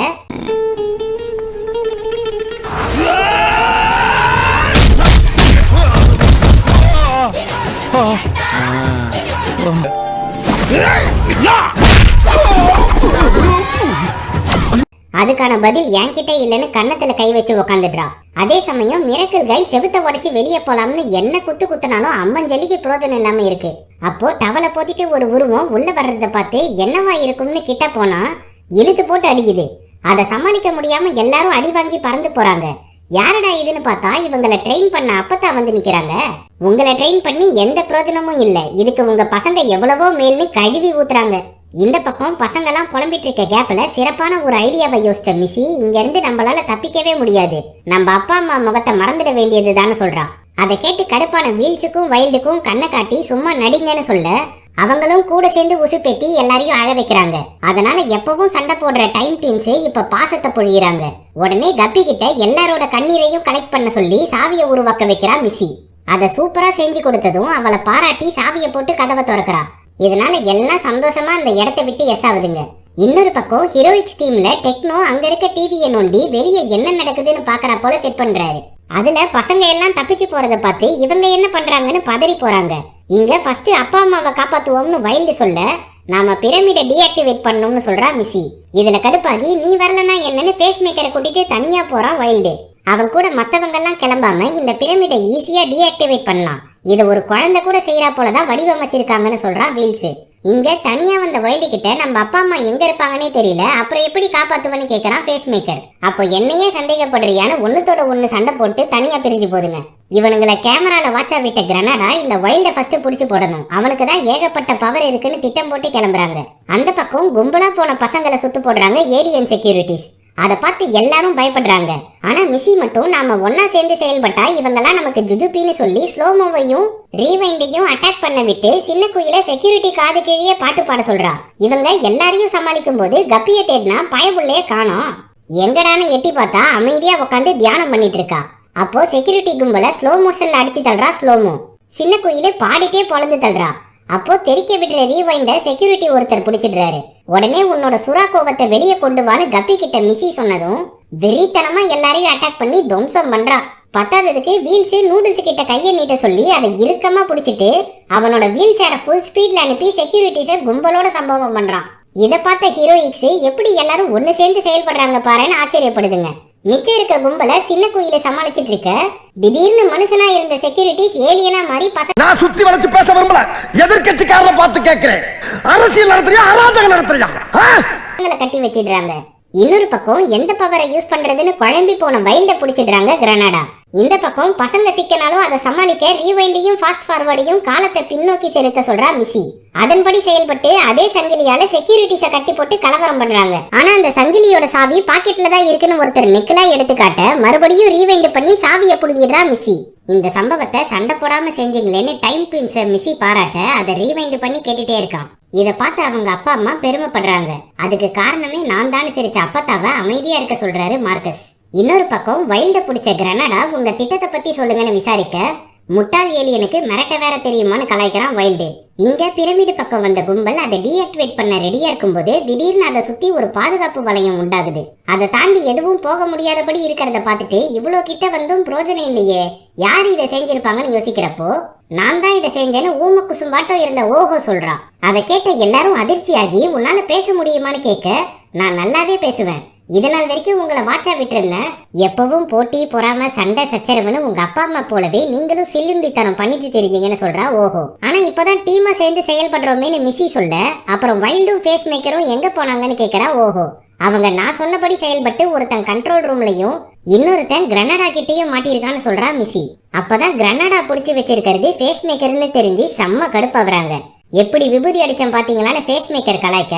Speaker 2: அதுக்கான பதில் என்கிட்ட இல்லைன்னு கன்னத்துல கை வச்சு உக்காந்துடுறா. அதே சமயம் மிரக்கிள் கை செவுத்த உடைச்சு வெளியே போலாம்னு என்ன குத்து குத்துனாலும் அம்மஞ்சலிக்கு பிரோஜனம் இல்லாம இருக்கு. அப்போ டவலை போத்திட்டு ஒரு உருவம் உள்ள வர்றத பார்த்து என்னவா இருக்கும்னு கிட்ட போனா இழுத்து போட்டு அடிக்குது. அதை சமாளிக்க முடியாம எல்லாரும் அடி வாங்கி பறந்து போறாங்க. யாரடா இதுன்னு பார்த்தா இவங்களை ட்ரெயின் பண்ண அப்பத்தா வந்து நிக்கிறாங்க. உங்களை ட்ரெயின் பண்ணி எந்த பிரோஜனமும் இல்ல, இதுக்கு உங்க பசங்க எவ்வளவோ மேல்னு கழுவி ஊத்துறாங்க. இந்த பக்கம் பசங்கெல்லாம் புலம்பிட்டு இருக்க கேப்ல சிறப்பான ஒரு ஐடியாவை யோசிச்ச மிஸ்ஸி இங்க இருந்து நம்மளால தப்பிக்கவே முடியாது, நம்ம அப்பா அம்மா முகத்தை மறந்துட வேண்டியதுதான்னு சொல்றா. அதை கேட்டு கடுப்பான வீல்ஸுக்கும் வைல்டுக்கும் கண்ணை காட்டி சும்மா நடிங்கன்னு சொல்ல அவங்களும் கூட சேர்ந்து உசுப்பேத்தி எல்லாரையும் அழ வைக்கிறாங்க. அதனால எப்பவும் சண்டை போடுற டைம் ட்வின்ஸ் இப்ப பாசத்தை பொழியிறாங்க. உடனே கப்பி கிட்ட எல்லாரோட கண்ணீரையும் கலெக்ட் பண்ண சொல்லி சாவியை உருவாக்க வைக்கிறா மிஸ்ஸி. அதை சூப்பரா செஞ்சு கொடுத்ததும் அவளை பாராட்டி சாவியை போட்டு கதவை திறக்கிறா. இதனால எல்லாம் சந்தோஷமா அந்த இடத்தை விட்டு எஸ் ஆகுதுங்க. இன்னொரு பக்கம் ஹீரோயிக்ஸ் டீம்ல டெக்னோ அங்க இருக்க டிவியை நோண்டி வெளியே என்ன நடக்குதுன்னு பாக்குறா போல செட் பண்றாரு. அதுல பசங்க எல்லாம் தப்பிச்சு போறத பார்த்து இவங்க என்ன பண்றாங்கன்னு பதறி போறாங்க. இங்க ஃபர்ஸ்ட் அப்பா அம்மாவை காப்பாத்துவோம்னு வைல்டு சொல்ல நாம பிரமிடை டீஆக்டிவேட் பண்ணணும்னு சொல்றா மிஸ்ஸி. இதுல கடுப்பாகி நீ வரலன்னா என்னன்னு பேஸ் மேக்கரை கூட்டிட்டு தனியா போறான் வைல்டு. அவன் கூட மத்தவங்க எல்லாம் கிளம்பாம இந்த பிரமிடை ஈஸியா டீஆக்டிவேட் பண்ணலாம், இதை ஒரு குழந்தை கூட செய்யறா போலதான் வடிவமைச்சிருக்காங்கன்னு சொல்றா வீல்ஸ். இங்க தனியா வந்த வைல்டு கிட்ட நம்ம அப்பா அம்மா எங்க இருப்பாங்கன்னே தெரியல, அப்புறம் எப்படி காப்பாத்துவன்னு கேக்குறான் ஃபேஸ் மேக்கர். அப்போ என்னையே சந்தேகப்படுறியான்னு ஒண்ணுத்தோட ஒண்ணு சண்டை போட்டு தனியா பிரிஞ்சு போதுங்க. இவனுங்களை கேமரால வாட்சா விட்ட கிரனாடா இந்த வைல்ட ஃபர்ஸ்ட் புடிச்சு போடணும், அவனுக்கு தான் ஏகப்பட்ட பவர் இருக்குன்னு திட்டம் போட்டு கிளம்புறாங்க. அந்த பக்கம் கும்பலா போன பசங்களை சுத்து போடுறாங்க ஏலியன் செக்யூரிட்டிஸ். அதை பார்த்து எல்லாரும் பயப்படுறாங்க. ஆனா மிஸ்ஸி மட்டும் நாம ஒன்னா சேர்ந்து செயல்பட்டா இவங்கெல்லாம் நமக்கு ஜுஜுபின்னு சொல்லி ஸ்லோமோவையும் ரீவைண்டையும் அட்டாக் பண்ண விட்டு சின்ன குயில செக்யூரிட்டி காது கீழே பாட்டு பாட சொல்றா. இவங்க எல்லாரையும் சமாளிக்கும் போது கப்பிய தேடினா பயபுள்ளைய காணோம். எங்கடான்னு எட்டி பார்த்தா அமைதியா உட்காந்து தியானம் பண்ணிட்டு இருக்கா. அப்போ செக்யூரிட்டி கும்பல ஸ்லோ மோஷன்ல அடிச்சு தள்ளுறா ஸ்லோமோ. சின்ன குயில பாடிட்டே பொழந்து தள்ளுறா. அப்போ தெரிக்க விடுற ரீவைண்ட செக்யூரிட்டி ஒருத்தர் பிடிச்சிடுறாரு. உடனே உன்னோட சுறா கோபத்தை வெளியே கொண்டு வான்னு கப்பி கிட்ட மிஸ்ஸி சொன்னதும் வெறித்தனமா எல்லாரையும் அட்டாக் பண்ணி துவம்சம் பண்றா. பத்தாததுக்கு வீல்ஸ் நூடுல்ஸ் கிட்ட கையை நீட்ட சொல்லி அதை இறுக்கமா பிடிச்சிட்டு அவனோட வீல் சேரை ஃபுல் ஸ்பீட்ல அனுப்பி செக்யூரிட்டிஸை கும்பலோட சம்பவம் பண்றான். இதை பார்த்த ஹீரோயிக்ஸ் எப்படி எல்லாரும் ஒன்னு சேர்ந்து செயல்படுறாங்க பாருன்னு ஆச்சரியப்படுதுங்க. மிச்சம் இருக்க கும்பல சின்ன குயில சமாளிச்சிட்டு இருக்க திடீர்னு மனுஷனா இருந்த செக்யூரிட்டிஸ் ஏலியனா மாறி
Speaker 6: நான் சுத்தி வளைச்சு பேச விரும்பல, எதிர்க்கட்சிக்காரரை பார்த்து கேட்கிறேன், அரசியல் நடத்துறியா அராஜகம் நடத்துறியா
Speaker 2: கட்டி வச்சிடுறாங்க. இன்னொரு பக்கம் எந்த பவரை யூஸ் பண்றதுன்னு குழம்பி போன வைல்ட புடிச்சிடுறாங்க கிரனாடா. இந்த பக்கம் பசங்க சிக்கனாலும் அதை சமாளிக்க ரீவைண்டையும் ஃபாஸ்ட் ஃபார்வர்டையும் காலத்தை பின்னோக்கி செலுத்த சொல்றா மிஸ்ஸி. அதன்படி செயல்பட்டு அதே சங்கிலியால செக்யூரிட்டிஸ கட்டி போட்டு கலவரம் பண்றாங்க. ஆனா அந்த சங்கிலியோட சாவி பாக்கெட்ல தான் இருக்குன்னு ஒருத்தர் நெக்கலா எடுத்துக்காட்ட மறுபடியும் ரீவைண்ட் பண்ணி சாவியை புடுங்கிடுறா மிஸ்ஸி. இந்த சம்பவத்தை சண்டை போடாம செஞ்சீங்களேன்னு டைம் குயின்ஸ மிஸ்ஸி பாராட்ட அதை ரீவைண்ட் பண்ணி கேட்டுட்டே இருக்கான். இதை பார்த்து அவங்க அப்பா அம்மா பெருமைப்படுறாங்க. அதுக்கு காரணமே நான் தான் சிரிச்ச அப்பத்தாவ அமைதியா இருக்க சொல்றாரு மார்க்கஸ். இன்னொரு பக்கம் வைல்ட பிடிச்ச கிரனாடா உங்க திட்டத்தை பத்தி சொல்லுங்கன்னு விசாரிக்க முட்டாள் ஏலியனுக்கு மிரட்ட வேற தெரியுமான்னு கலாய்க்கிறான் வைல்டு. இங்க பிரமிடு பக்கம் வந்த கும்பல் அதை டீஆக்டிவேட் பண்ண ரெடியா இருக்கும்போது திடீர்னு அதை சுத்தி ஒரு பாதுகாப்பு வளையம் உண்டாகுது. அதை தாண்டி எதுவும் போக முடியாதபடி இருக்கிறத பார்த்துட்டு இவ்வளவு கிட்ட வந்தும் பிரோஜனம் இல்லையே, யார் இதை செஞ்சிருப்பாங்கன்னு யோசிக்கிறப்போ நான் தான் இதை செஞ்சேன்னு ஊம குசும்பாட்டம் இருந்த ஓஹோ சொல்றா. அதை கேட்ட எல்லாரும் அதிர்ச்சியாகி உன்னால பேச முடியுமான்னு கேட்க நான் நல்லாவே பேசுவேன், இதனால் வரைக்கும் உங்களை வாட்சா விட்டுருந்தேன், எப்பவும் போட்டி பொறாம சண்டை சச்சரவுன்னு உங்க அப்பா அம்மா போலவே நீங்களும் சில்லுண்டித்தனம் பண்ணிட்டு தெரிஞ்சீங்கன்னு சொல்றா ஓஹோ. ஆனா இப்பதான் டீமா சேர்ந்து செயல்படுறோமேனு மிஸ்ஸி சொல்ல அப்புறம் வைல்டும் ஃபேஸ் மேக்கரும் எங்க போனாங்கன்னு கேட்கறா ஓஹோ. அவங்க நான் சொன்னபடி செயல்பட்டு ஒருத்தன் கண்ட்ரோல் ரூம்லயும் இன்னொருத்தன் கிரனடா கிட்டையும் மாட்டிருக்கான்னு சொல்றா மிஸ்ஸி. அப்பதான் கிரனடா புடிச்சு வச்சிருக்கிறது ஃபேஸ் மேக்கர்னு தெரிஞ்சு செம்ம கடுப்பாவறாங்க. எப்படி விபூதி அடிச்சம் பாத்தீங்களான்னு ஃபேஸ் மேக்கர் கலாய்க்க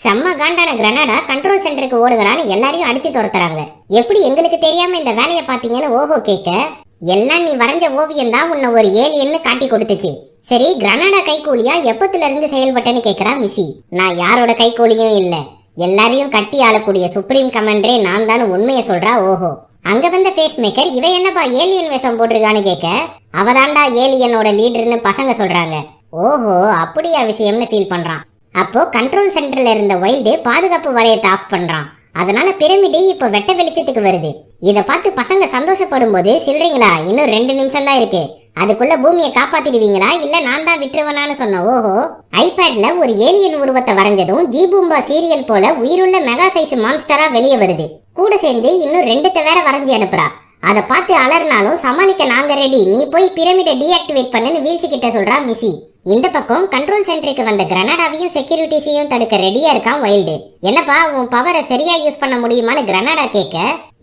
Speaker 2: செம்ம காண்டான கிரனாடா கண்ட்ரோல் சென்டருக்கு ஓடுகிறான்னு எல்லாரையும் அடிச்சு துரத்துறாங்க. எப்படி எங்களுக்கு தெரியாம இந்த வேலையை பாத்தீங்கன்னு ஓஹோ கேட்க எல்லாம் நீ வரைஞ்ச ஓவியம் தான் உன்னை ஒரு ஏலியன்னு காட்டி கொடுத்துச்சு. சரி கிரனாடா கைகூலியா எப்பத்துல இருந்து செயல்பட்டேன்னு கேட்கிறா மிஸ்ஸி. நான் யாரோட கைகூலியும் இல்ல, எல்லாரையும் கட்டி ஆளக்கூடிய சுப்ரீம் கமாண்டரே நான் தான் உண்மையை சொல்றா ஓஹோ. அங்க வந்த ஃபேஸ் மேக்கர் இவ என்னப்பா ஏலியன் வேஷம் போட்டிருக்கான்னு கேட்க அவதாண்டா ஏலியனோட லீடர்னு பசங்க சொல்றாங்க. ஓஹோ அப்படியா விஷயம்னு ஃபீல் பண்றான். அப்போ கண்ட்ரோல் சென்டர்ல இருந்த வைல்டு பாதுகாப்பு வளையத்தை ஆஃப் பண்றான். அதனால பிரமிடு இப்ப வெட்ட வெளிச்சத்துக்கு வருது. இத பார்த்து பசங்க சந்தோஷப்படும் போது சில்றீங்களா, இன்னும் 2 நிமிஷம் தான் இருக்கு, அதுக்குள்ள பூமியை காப்பாத்திடுவீங்களா இல்ல நான் தான் விட்டுருவனான்னு சொன்ன ஓஹோ ஐபேட்ல ஒரு ஏலியன் உருவத்தை வரைஞ்சதும் ஜீபூம்பா சீரியல் போல உயிருள்ள மெகா சைஸ் மான்ஸ்டரா வெளியே வருது. கூட சேர்ந்து இன்னும் 2 வேற வரைஞ்சி அனுப்புறா. அதை பார்த்து அலர்னாலும் சமாளிக்க நாங்க ரெடி, நீ போய் பிரமிடை டீஆக்டிவேட் பண்ணுன்னு வீல்ஸ் கிட்ட சொல்றா மிஸ்ஸி. இந்த பக்கம் கண்ட்ரோல் சென்டருக்கு வந்த கிரனாடாவையும் செக்யூரிட்டிஸையும் தடுக்க ரெடியா இருக்கான் வைல்டு. என்னப்பா உன் பவரை சரியா யூஸ் பண்ண முடியுமான்னு கிரனாடா கேட்க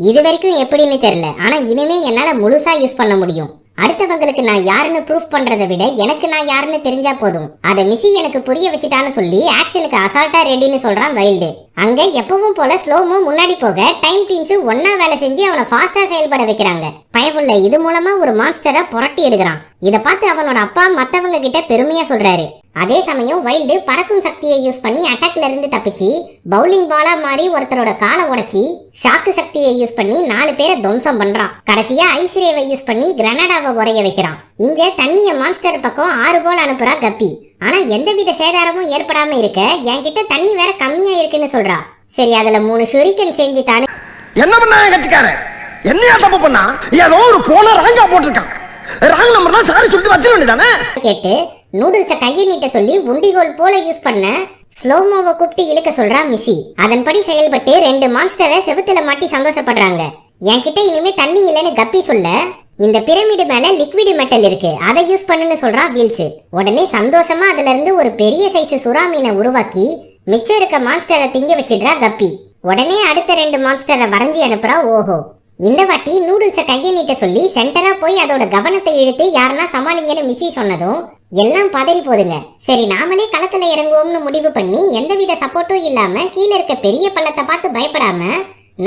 Speaker 2: இது வரைக்கும் எப்படின்னு தெரியல, ஆனா இனிமே என்னால முழுசா யூஸ் பண்ண முடியும். அடுத்தவங்களுக்கு நான் யாருன்னு ப்ரூஃப் பண்றதை விட எனக்கு நான் யாருன்னு தெரிஞ்சா போதும், அதை மிஸ்ஸி எனக்கு புரிய வச்சுட்டான்னு சொல்லி ஆக்ஷனுக்கு அசால்ட்டா ரெடின்னு சொல்றான் வைல்டு. அங்க எப்பவும் போல ஸ்லோமோ முன்னாடி போக டைம் டீம்ஸ் ஒன்னா வேலை செஞ்சு அவனை ஃபாஸ்டா செயல்பட வைக்கிறாங்க. பயப்புள்ள இது மூலமா ஒரு மான்ஸ்டரை புரட்டி எடுக்கிறான். இத பார்த்து அவனோட அப்பா மத்தவங்க கிட்ட பெருமையா சொல்றாரு. அதே சமயம் வைல்டு பறக்கும் சக்தியை யூஸ் பண்ணி அட்டாக்ல இருந்து தப்பிச்சு பவுலிங் பாலா மாறி ஒருத்தரோட காலை உடைச்சி ஷாக்கு சக்தியை யூஸ் பண்ணி 4 பேரை துவம்சம் பண்றான். கடைசியா ஐஸ் ரேவை யூஸ் பண்ணி கிரனடாவை உரைய வைக்கிறான். இங்க தண்ணிய மான்ஸ்டர் பக்கம் 6 கோல் அனுப்புறா கப்பி. ஆனா எந்தவித சேதாரமும் ஏற்படாம இருக்க என்கிட்ட தண்ணி வேற கம்மியா இருக்குன்னு சொல்றா. சரி அதுல 3 ஷூரிக்கன் செஞ்சு தானே
Speaker 6: என்ன பண்ணா கட்சிக்காரன் என்னையா தப்பு பண்ணா, ஏதோ ஒரு போல ராங்கா போட்டிருக்கான், ராங் நம்பர் தான் சாரி சொல்லிட்டு வச்சிட வேண்டியதானே கேட்டு
Speaker 2: நூடுல்ஸை கையை நீட்ட சொல்லி உண்டிகோல் போல யூஸ் பண்ண ஸ்லோமோவை கூப்பிட்டு இழுக்க சொல்றா மிஸ்ஸி. அதன்படி செயல்பட்டு 2 மான்ஸ்டரை செவுத்துல மாட்டி சந்தோஷப்படுறாங்க. என்கிட்ட இனிமே தண்ணி இல்லைன்னு கப்பி சொல்ல இந்த பிரமிடு மேல லிக்விட் மெட்டல் இருக்கு, அதை யூஸ் பண்ணுன்னு சொல்றான் வீல்ஸ். உடனே சந்தோஷமா அதுல இருந்து ஒரு பெரிய சைஸ் சுறா மீனை உருவாக்கி மிச்சம் இருக்க மான்ஸ்டரை திங்க வச்சிடுறா கப்பி. உடனே அடுத்த 2 மான்ஸ்டரை வரைஞ்சி அனுப்புறா ஓஹோ. இந்த வாட்டி நூடுல்ஸை கையை நீட்ட சொல்லி சென்டரா போய் அதோட கவனத்தை இழுத்து யாருன்னா சமாளிங்கன்னு மிஸ்ஸி சொன்னதும் எல்லாம் பதறி போதுங்க. சரி நாமளே களத்துல இறங்குவோம்னு முடிவு பண்ணி எந்தவித சப்போர்ட்டும் இல்லாம கீழே இருக்க பெரிய பள்ளத்தை பார்த்து பயப்படாம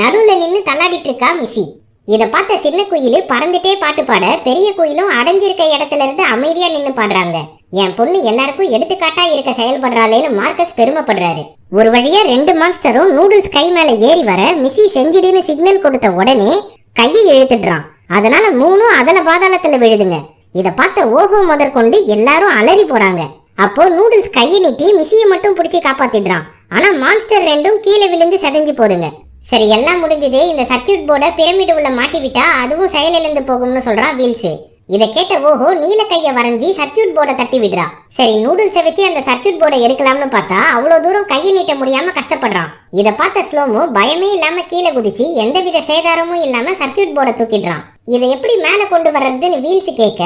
Speaker 2: நடுவுல நின்னு தள்ளாடிட்டு இருக்கா மிஸ்ஸி. இத பார்த்த சின்ன குயிலு பறந்துட்டே பாட்டு பாட பெரிய குயிலும் அடைஞ்சிருக்க இடத்துல இருந்து அமைதியா நின்னு பாடுறாங்க. என் பொண்ணு எல்லாருக்கும் எடுத்துக்காட்டா இருக்க செயல்படுறாளேன்னு மார்க்கஸ் பெருமைப்படுறாரு. ஒரு வழியா 2 மான்ஸ்டரும் நூடுல்ஸ் கை மேல ஏறி வர மிஸ்ஸி செஞ்சிடுன்னு சிக்னல் கொடுத்த உடனே கையை இழுத்துடுறான். அதனால 3ம் அதல பாதாளத்துல விழுதுங்க. இத பார்த்த ஓஹோ முதற்கொண்டு எல்லாரும் அலறி போறாங்க. அப்போ நூடுல்ஸ் கையை நீட்டி மிஸ்ஸியை மட்டும் பிடிச்சி காப்பாத்திடுறான். ஆனா மான்ஸ்டர் 2ம் கீழே விழுந்து செதஞ்சு போதுங்க. சரி எல்லாம் முடிஞ்சது, இந்த சர்க்கியூட் போர்டை பிரமிடு உள்ள மாட்டி விட்டா அதுவும் செயலிழந்து போகும்னு சொல்றான் வீல்ஸ். இதை கேட்ட ஓஹோ நீல கையை வரைஞ்சி சர்க்கியூட் போர்டை தட்டி விடுறா. சரி நூடுல்ஸை வச்சு அந்த சர்க்கியூட் போர்டை எடுக்கலாம்னு பார்த்தா அவ்வளவு தூரம் கையை நீட்ட முடியாம கஷ்டப்படுறான். இதை பார்த்த ஸ்லோமோ பயமே இல்லாம கீழே குதிச்சு எந்தவித சேதாரமும் இல்லாம சர்க்கியூட் போர்டை தூக்கிடுறான். இதை எப்படி மேல கொண்டு வர்றதுன்னு வீல்ஸ் கேட்க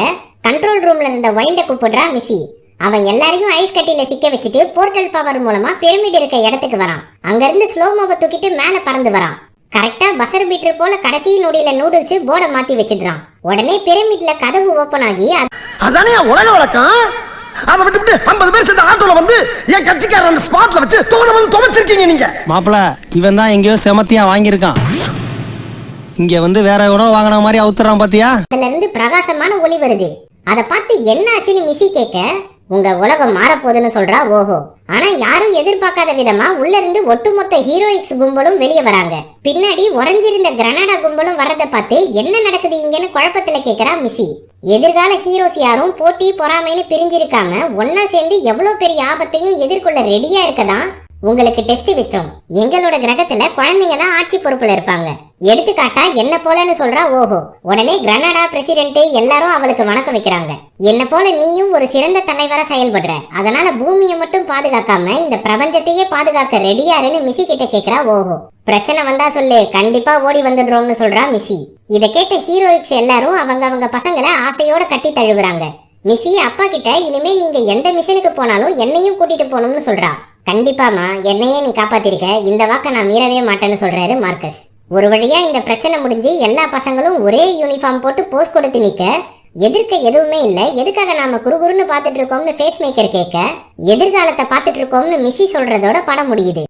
Speaker 2: கண்ட்ரோல் ரூம்ல இருந்த வைல்ட கூப்பிடுறா மிஸ்ஸி. அவன் எல்லாரையும் ஐஸ் கட்டில சிக்க வச்சுட்டு போர்ட்டல் பவர் மூலமா பிரமிட் இருக்க இடத்துக்கு வரான். அங்க இருந்து ஸ்லோமோவை தூக்கிட்டு மேல பறந்து வரான். கரெக்டா பசர் பீட்டர் போல கடைசி நொடியில நூடுல்ஸ் போர்டை மாத்தி வச்சிடுறான். உடனே பிரமிட்ல கதவு ஓபன் ஆகி
Speaker 6: அதானே உலக வழக்கம். அதை விட்டுவிட்டு 50 பேர் சேர்ந்த ஆட்டோல வந்து என் கட்சிக்காரர் அந்த ஸ்பாட்ல வச்சு துவச்சிருக்கீங்க நீங்க.
Speaker 7: மாப்பிள இவன் தான் எங்கேயோ செமத்தியா வாங்கியிருக்கான். இங்க வந்து வேற எவனோ வாங்கின மாதிரி அவுத்துறான் பாத்தியா.
Speaker 2: அதுல இருந்து பிரகாசமான ஒளி வருது. அதை பார்த்து என்ன ஆச்சுன்னு மிஸ்ஸி கேட்க உங்க உலகம் மாறப்போகுதுன்னு சொல்றா ஓஹோ. ஆனா யாரும் எதிர்பார்க்காத விதமா உள்ள இருந்து ஒட்டுமொத்த ஹீரோயிக்ஸ் கும்பலும் வெளியே வராங்க. பின்னாடி உறைஞ்சிருந்த கிரனாடா கும்பலும் வரதை பார்த்து என்ன நடக்குது இங்கன்னு குழப்பத்துல கேட்கிறா மிஸ்ஸி. எதிர்கால ஹீரோஸ் யாரும் போட்டி பொறாமைன்னு பிரிஞ்சிருக்காம ஒன்னா சேர்ந்து எவ்வளவு பெரிய ஆபத்தையும் எதிர்கொள்ள ரெடியா இருக்கதான் உங்களுக்கு டெஸ்ட் வச்சோம். எங்களோட கிரகத்துல குழந்தைங்க தான் ஆட்சி பொறுப்புல இருப்பாங்க. எடுத்துக்காட்டா என்ன போலன்னு சொல்றா ஓஹோ. உடனே கிரனாடா பிரசிடென்ட் எல்லாரும் அவளுக்கு வணக்கம் வைக்கிறாங்க. என்ன போல நீயும் ஒரு சிறந்த தலைவரா செயல்படுற, அதனால பூமியை மட்டும் பாதுகாக்காம இந்த பிரபஞ்சத்தையே பாதுகாக்க ரெடியாருன்னு மிஸ்ஸி கிட்ட கேக்குறா ஓஹோ. பிரச்சனை வந்தா சொல்லு, கண்டிப்பா ஓடி வந்துடுறோம்னு சொல்றா மிஸ்ஸி. இத கேட்ட ஹீரோயிக்ஸ் எல்லாரும் அவங்க பசங்களை ஆசையோட கட்டி தழுவுறாங்க. மிஸ்ஸி அப்பா கிட்ட இனிமே நீங்க எந்த மிஷனுக்கு போனாலும் என்னையும் கூட்டிட்டு போகணும்னு சொல்றா. கண்டிப்பாமா, என்னையே நீ காப்பாத்திருக்க, இந்த வாக்க நான் மீறவே மாட்டேன்னு சொல்றாரு மார்க்கஸ். ஒரு வழியா இந்த பிரச்சனை முடிஞ்சு எல்லா பசங்களும் ஒரே யூனிஃபார்ம் போட்டு போஸ் கொடுத்து நிக்க எதிர்க்க எதுவுமே இல்ல. எதுக்காக நாம குறுகுறுன்னு பாத்துட்டு இருக்கோம்னு ஃபேஸ் மேக்கர் கேட்க எதிர்காலத்தை பாத்துட்டு இருக்கோம்னு மிஸ்ஸி சொல்றதோட படம் முடியுது.